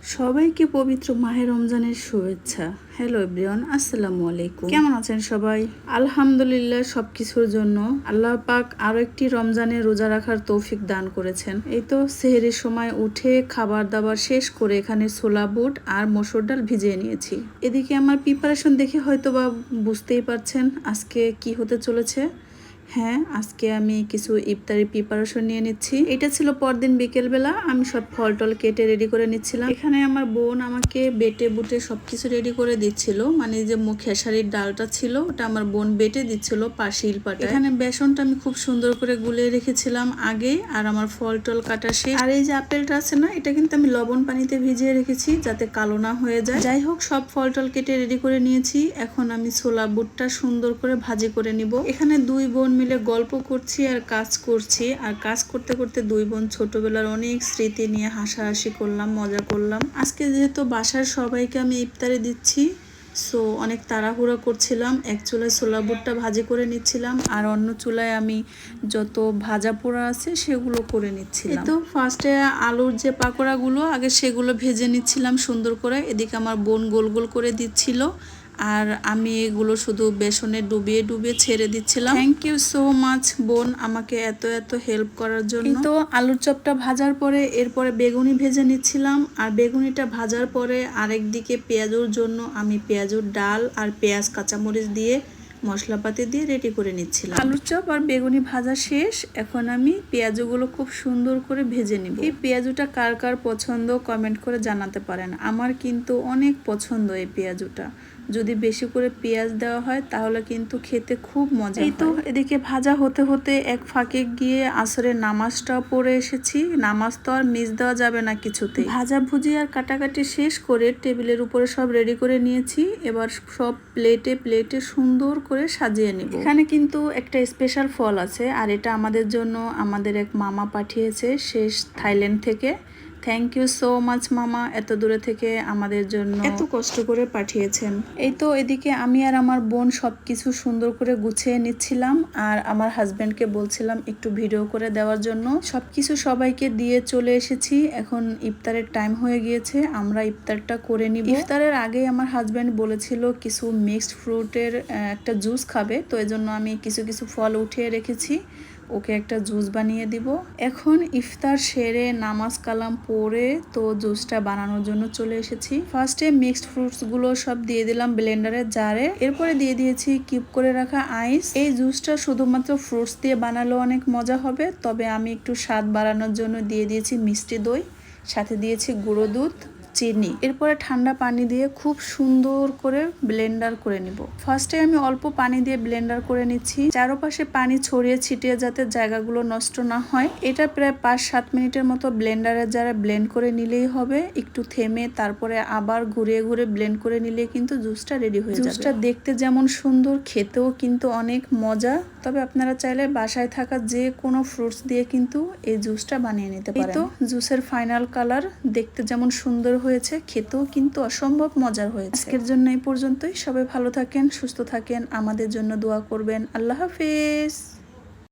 সবাইকে পবিত্র মাহে রমজানের শুভেচ্ছা। হ্যালো এভরিওয়ান, আসসালামু আলাইকুম। কেমন আছেন সবাই? আলহামদুলিল্লাহ, সবকিছুর জন্য আল্লাহ পাক আরো একটি রমজানে রোজা রাখার তৌফিক দান করেছেন। এই তো সেহরির সময় উঠে খাবার দাবার শেষ করে এখানে ছোলা বুট আর মসুর ডাল ভিজিয়ে নিয়েছি। এদিকে আমার প্রিপারেশন দেখে হয়তো বা বুঝতেই পারছেন আজকে কি হতে চলেছে। হ্যাঁ, আজকে আমি কিছু ইফতারি প্রিপারেশন নিয়ে নিচ্ছি। এটা ছিল পরদিন বিকেলবেলা, আমি সব ফল টল কেটে রেডি করে নিচ্ছিলাম। এখানে আমার বোন আমাকে বেটে বুটে সবকিছু রেডি করে দিচ্ছিল, মানে যে খেসারির ডালটা ছিল ওটা আমার বোন বেটে দিচ্ছিল শিল পাটা। এখানে বেসনটা আমি খুব সুন্দর করে গুলিয়ে রেখেছিলাম আগে, আর আমার ফল টল কাটা শেষ। আর এই যে আপেলটা আছে না, এটা কিন্তু আমি লবণ পানিতে ভিজিয়ে রেখেছি যাতে কালো না হয়ে যায়। যাই হোক, সব ফল টল কেটে রেডি করে নিয়েছি। এখন আমি ছোলা বুটটা সুন্দর করে ভাজি করে নিব। এখানে দুই বোন মিলে গল্প করছি আর কাজ করছি, আর কাজ করতে করতে দুই বোন ছোটবেলার অনেক স্মৃতি নিয়ে হাসাহাসি করলাম, মজা করলাম। আজকে যেহেতু বাসার সবাইকে আমি ইফতারে দিচ্ছি, সো অনেক তাড়াহুড়া করছিলাম। এক চুলায় ছোলা বুটটা ভাজি করে নিচ্ছিলাম, আর অন্য চুলায় আমি যত ভাজা পোড়া আছে সেগুলো করে নিচ্ছিলাম। তো ফার্স্টে আলুর যে পাকোড়াগুলো আগে সেগুলো ভেজে নিচ্ছিলাম সুন্দর করে। এদিকে আমার বোন গোল গোল করে দিচ্ছিল, আর আমি এগুলো শুধু বেসনে ডুবিয়ে ডুবিয়ে ছেড়ে দিচ্ছিলাম। থ্যাংক ইউ সো মাচ বোন, আমাকে এত এত হেল্প করার জন্য। তো আলুর চপটা ভাজার পরে এরপরে বেগুনি ভেজে নিচ্ছিলাম, আর বেগুনিটা ভাজার পরে আরেকদিকে পেঁয়াজুর জন্য আমি পেঁয়াজুর ডাল আর পেঁয়াজ কাঁচামরিচ দিয়ে মশলাপাতি দিয়ে রেডি করে নিচ্ছিলাম। আলুর চপ আর বেগুনি ভাজা শেষ। এখন আমি পেঁয়াজগুলো খুব সুন্দর করে ভেজে নিব। এই পেঁয়াজুটা কার কার পছন্দ কমেন্ট করে জানাতে পারেন। আমার কিন্তু অনেক পছন্দ এই পেঁয়াজুটা। যদি বেশি করে পেঁয়াজ দেওয়া হয় তাহলে কিন্তু খেতে খুব মজা। এই তো এদিকে ভাজা হতে হতে এক ফাঁকে গিয়ে আসরের নামাজটাও পড়ে এসেছি। নামাজ তো আর মিস দেওয়া যাবে না কিছুতে। ভাজা ভুজি আর কাটাকাটি শেষ করে টেবিলের উপরে সব রেডি করে নিয়েছি। এবার সব প্লেটে প্লেটে সুন্দর করে সাজিয়ে নিব। এখানে কিন্তু একটা স্পেশাল ফল আছে, আর এটা আমাদের জন্য আমাদের এক মামা পাঠিয়েছে শেষ থাইল্যান্ড থেকে। থ্যাংক ইউ সো মাচ মামা, এত দূরে থেকে আমাদের জন্য এত কষ্ট করে পাঠিয়েছেন। এই তো এদিকে আমি আর আমার বোন সবকিছু সুন্দর করে গুছিয়ে নিচ্ছিলাম, আর আমার হাজবেন্ডকে বলছিলাম একটু ভিডিও করে দেওয়ার জন্য। সবকিছু সবাইকে দিয়ে চলে এসেছি। এখন ইফতারের টাইম হয়ে গিয়েছে, আমরা ইফতারটা করে নিব। ইফতারের আগে আমার হাজবেন্ড বলেছিল কিছু মিক্সড ফ্রুটের একটা জুস খাবে, তো এজন্য আমি কিছু কিছু ফল উঠিয়ে রেখেছি, ওকে একটা জুস বানিয়ে দিব। এখন ইফতার সেরে নামাজ কালাম পরে তো জুসটা বানানোর জন্য চলে এসেছি। ফার্স্টে মিক্সড ফ্রুটস গুলো সব দিয়ে দিলাম ব্লেন্ডারের জারে, এরপরে দিয়ে দিয়েছি কিউব করে রাখা আইস। এই জুসটা শুধুমাত্র ফ্রুটস দিয়ে বানালেও অনেক মজা হবে, তবে আমি একটু স্বাদ বাড়ানোর জন্য দিয়ে দিয়েছি মিষ্টি দই, সাথে দিয়েছি গুঁড়ো দুধ, চিনি। এরপরে ঠান্ডা পানি দিয়ে খুব সুন্দর করে ব্লেন্ডার করে নিব। ফার্স্টে আমি অল্প পানি দিয়ে ব্লেন্ডার করে নিচ্ছি, চারপাশে পানি ছড়িয়ে ছিটিয়ে যাতে জায়গাগুলো নষ্ট না হয়। এটা প্রায় 5-7 মিনিটের মতো ব্লেন্ডারের জারে ব্লেন্ড করে নিলেই হবে। একটু থেমে তারপরে আবার ঘুরিয়ে ঘুরে ব্লেন্ড করে নিলে কিন্তু জুসটা রেডি হয়ে যাবে। জুসটা দেখতে যেমন সুন্দর, খেতেও কিন্তু অনেক মজা। তবে আপনারা চাইলে বাসায় থাকা যে কোনো ফ্রুটস দিয়ে কিন্তু এই জুসটা বানিয়ে নিতে পারেন। তো জুসের ফাইনাল কালার দেখতে যেমন সুন্দর হয়েছে, খেতেও কিন্তু অসম্ভব মজার হয়েছে। আজকের জন্য এই পর্যন্তই। সবাই ভালো থাকেন, সুস্থ থাকেন, আমাদের জন্য দোয়া করবেন। আল্লাহ হাফেজ।